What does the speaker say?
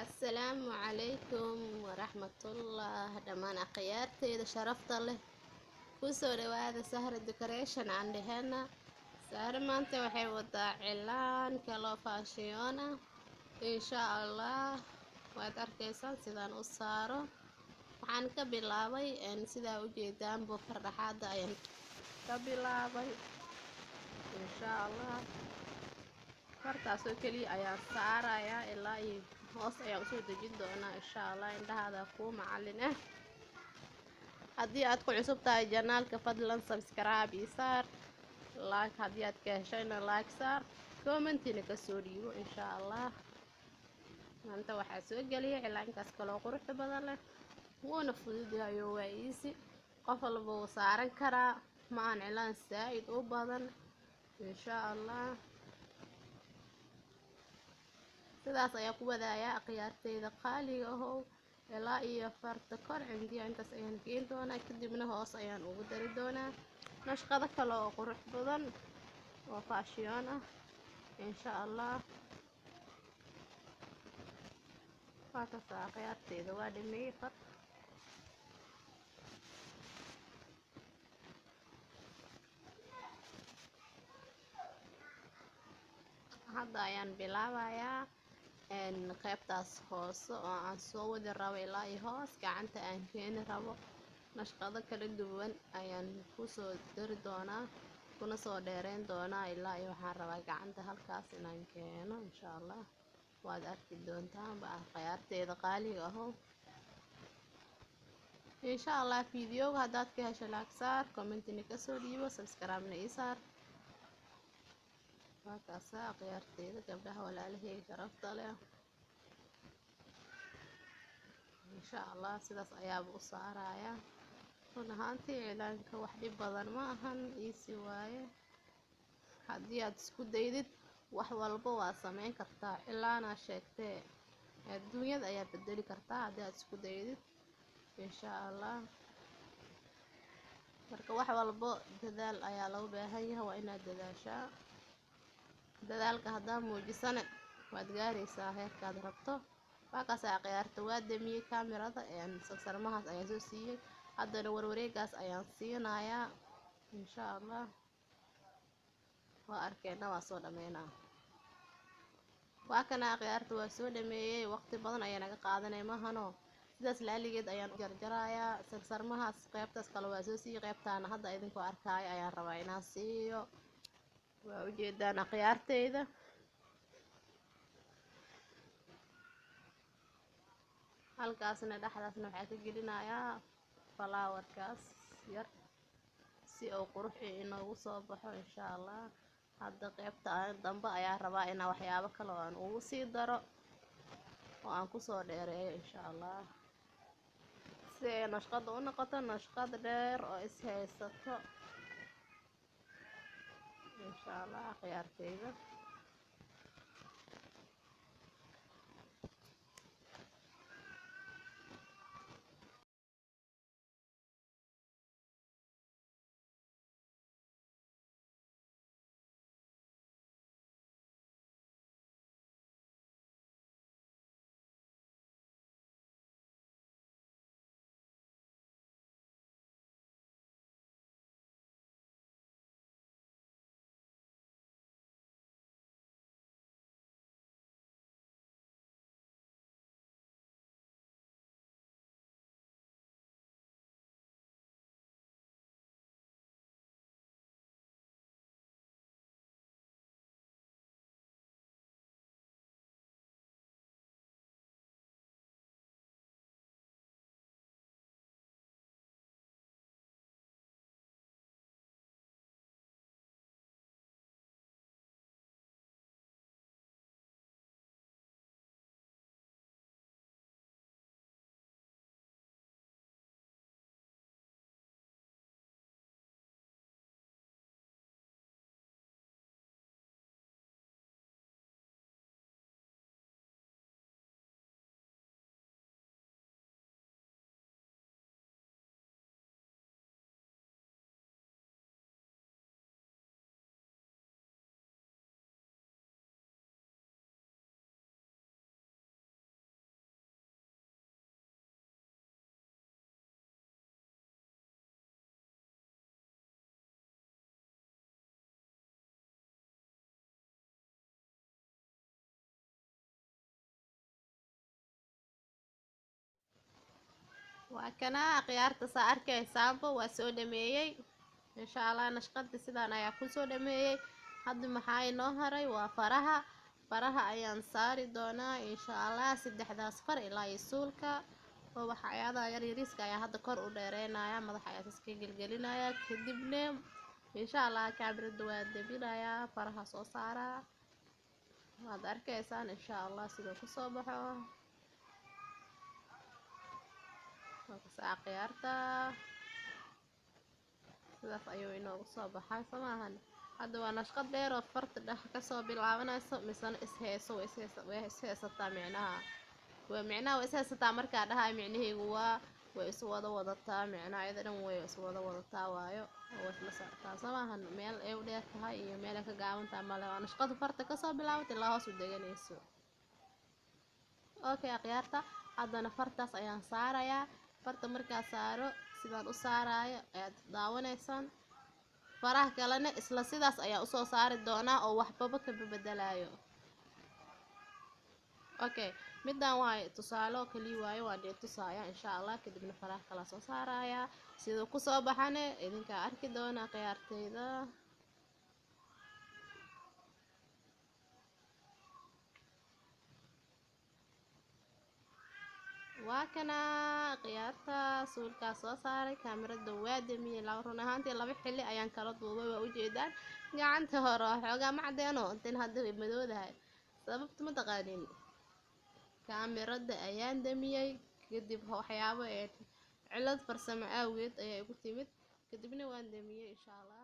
السلام عليكم ورحمة الله دمان أخيارتي شرفت له kusoo dhawaada sahra decoration aan dhehena sahra maanta waxay wadaa cilaan kaloo faashiyoon ah insha allah waad arkaysaan sidaan u saaro waxaan ka bilaabay sidaa u jeedaan buufar dhaxaada ayaan ka bilaabay insha allah fartaasoo keliya ayaan saarayaa ilaa iyo hoos ayaan usoo dejin doonaa insha allah indhahaada kuu macallin ah haddii aad ku cusub tahay janaalka fadlan subscribe ii saar like haddii aad ka heshayna like saar commentina kasoo dhiibo insha allah maanta waxaa soo geliyay cilaankaas kaloo quruxda badan leh wuuna fududahay oo waa easy qof walba wuu saaran karaa ma aan cilaan saa'id u badan insha allah sidaas ayaa ku wadaaya akhyaarteyda qaaliga ahow ilaa iyo farta kor cindiya intaas ayaan geen doonaa kadibna hoos ayaan ugu dari doonaa nashqado kale oo qurux badan oo faashiyoon ah insha allah faataas akhyaarteyda waa dhameeyey far hadda ayaan bilaabayaa qaybtaas hoose oo aan soo wadi rabo ilaa iyo hoos gacanta aan keeni rabo nashqado kala duwan ayaan kusoo dari doonaa kuna soo dheereyn doonaa ilaa iyo waxaan rabaa gacanta halkaas inaan keeno insha allah waad arki doontaan ba akhyaarteyda qaaliga aho insha allah fiidiyowga haddaad ka hesho like saar commentina kasoo dhiibo subscribe-na ii saar waakaasa akhyaarteyda gabdhaha walaalaheyga sharafta leh insha allah sidaas ayaaba u saarayaa run ahaantii cilaanka wax dhib badan ma ahan easy waaye haddii aad isku daydid wax walba waa sameyn kartaa cilaanaa sheegtee adduunyada ayaa bedeli kartaa haddii aad isku daydid insha allah marka wax walbo dadaal ayaa loo baahan yahay waa inaad dadaashaa dadaalka haddaa muujisana waad gaaraysaa heerkaad rabto waakaas akhyaarta waa damiyey kaamirada sarsarmahaas ayaan soo siiyey haddana warwareegaas ayaan siinayaa insha allah waa arkeyna waa soo dhameynaa waa kana akhyaarta waa soo dhameeyey waqti badan ayaa naga qaadanay mahano sidaas laaligeed ayaan jarjarayaa sarsarmahaas qaybtaas kale waa soo siiyey qaybtaana hadda idinkoo arkaayo ayaan rabaa inaan siiyo waa ujeedaan akhyaarteyda halkaasna dhexdaasna waxaa ka gelinayaa falaawarkaas yar si uu quruxii inoogu soo baxo insha allah hadda qaybta dambe ayaa rabaa inaan waxyaabo kale oo aan ugu sii daro oo aan kusoo dheereeyo insha allah si ay nashqada u noqoto nashqad dheer oo is haysato insha allah akhyaarteyda waa kana khiyaarta saa arkaysaanba waa soo dhameeyey insha allah nashqadii sidaan ayaa kusoo dhameeyey. hadda maxaa inoo haray waa faraha ayaan saari doonaa insha allah saddexdaas far ilaa iyo suulka oo waxyaalaha yaryariiska ayaa hadda kor u dheereynaya madaxa ayaa iska gelgelinaya kadibna insha allah kaamirada waa debinayaa faraha soo saaraa waad arkaysaan insha allah sidoo kusoo baxo waa khiyaarta sidaas ayuu inoogu soo baxay samaahan. hadda waa nashqad dheer oo farta dhex kasoo bilaabanayso misana way ishaysataa micnaha way ishaysataa markaa dhahay micnaheygu waa way isu wada wadataa micnaha iyada dhan way isu wada wadataa waayo way isla socotaa samaahan. meel ay u dheer tahay iyo meel ay ka gaaban tahay male waa nashqada farta kasoo bilaabatay ilaa hoos u deganayso. okay khiyaarta haddana fartaas ayaan saarayaa. farta markaa saaro sidaan u saaraayo ayaad daawanaysaan. faraha kalena isla sidaas ayaa usoo saari doonaa oo waxbaba ka bedelayo. okay midaan waayo tusaale oo kaliya waayo waa dee tusaaya insha allah kadibna faraha kala soo saaraya sidoo kusoo baxane idinkaa arki doona khiyaarteyda. waa kana khiyaarta suulkaa soo saaray kaamirada waa damiyey run ahaantii laba xilli ayaan kala duubay waa ujeedaan gacanta hore xoogaa macdeeno intan hadda way madoodahay sababta ma taqaanin kaamirada ayaan damiyey kadib waxyaabo cilad farsamo awgeed ayaa igu timid kadibna waan damiyey insha allah.